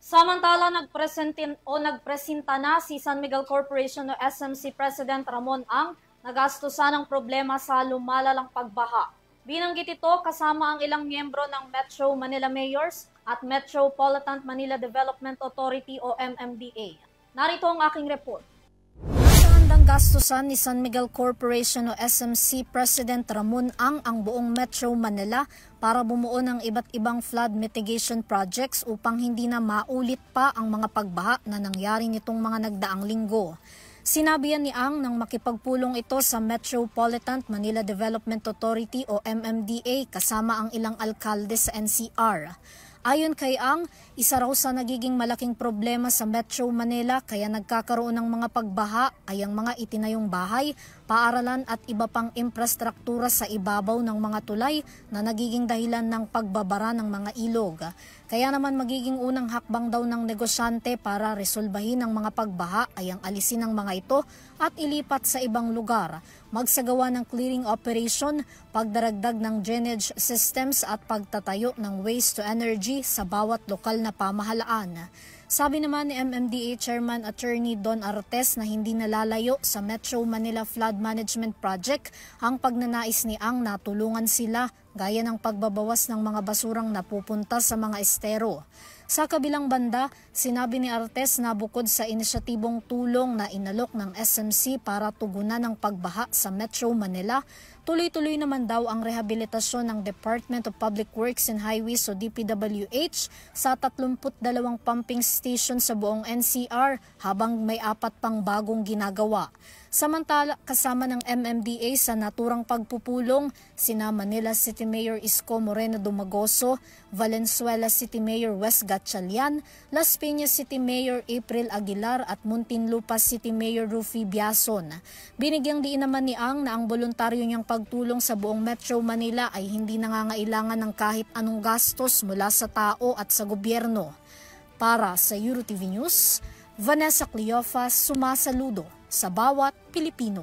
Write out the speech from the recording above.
Samantala, nagpresenta na si San Miguel Corporation o SMC President Ramon Ang nagastusan ng problema sa lumalalang pagbaha. Binanggit ito kasama ang ilang miyembro ng Metro Manila Mayors at Metropolitan Manila Development Authority o MMDA. Narito ang aking report. Handang gastusan ni San Miguel Corporation o SMC President Ramon ang buong Metro Manila para bumuo ng iba't ibang flood mitigation projects upang hindi na maulit pa ang mga pagbaha na nangyari nitong mga nagdaang linggo. Sinabi yan ni Ang nang makipagpulong ito sa Metropolitan Manila Development Authority o MMDA kasama ang ilang alkalde sa NCR. Ayon kay Ang, isa raw sa nagiging malaking problema sa Metro Manila kaya nagkakaroon ng mga pagbaha ay ang mga itinayong bahay, paaralan at iba pang infrastruktura sa ibabaw ng mga tulay na nagiging dahilan ng pagbabara ng mga ilog. Kaya naman magiging unang hakbang daw ng negosyante para resolbahin ang mga pagbaha ay ang alisin ang mga ito at ilipat sa ibang lugar, magsagawa ng clearing operation, pagdaragdag ng drainage systems at pagtatayo ng waste to energy sa bawat lokal na pamahalaan. Sabi naman ni MMDA Chairman Attorney Don Artes na hindi nalalayo sa Metro Manila Flood Management Project ang pagnanais ni Ang na tulungan sila gaya ng pagbabawas ng mga basurang napupunta sa mga estero. Sa kabilang banda, sinabi ni Artes na bukod sa inisyatibong tulong na inalok ng SMC para tugunan ng pagbaha sa Metro Manila, tuloy-tuloy naman daw ang rehabilitasyon ng Department of Public Works and Highways o DPWH sa 32 pumping station sa buong NCR habang may 4 pang bagong ginagawa. Samantala, kasama ng MMDA sa naturang pagpupulong, sina Manila City Mayor Isko Moreno Dumagoso, Valenzuela City Mayor Wes Gatchalian, Las Piñas City Mayor April Aguilar at Muntinlupa City Mayor Rufy Biason. Binigyang diin naman ni Ang na ang voluntaryo niyang pagtulong sa buong Metro Manila ay hindi nangangailangan ng kahit anong gastos mula sa tao at sa gobyerno. Para sa EuroTV News, Vanessa Cleofas sumasaludo sa bawat Pilipino.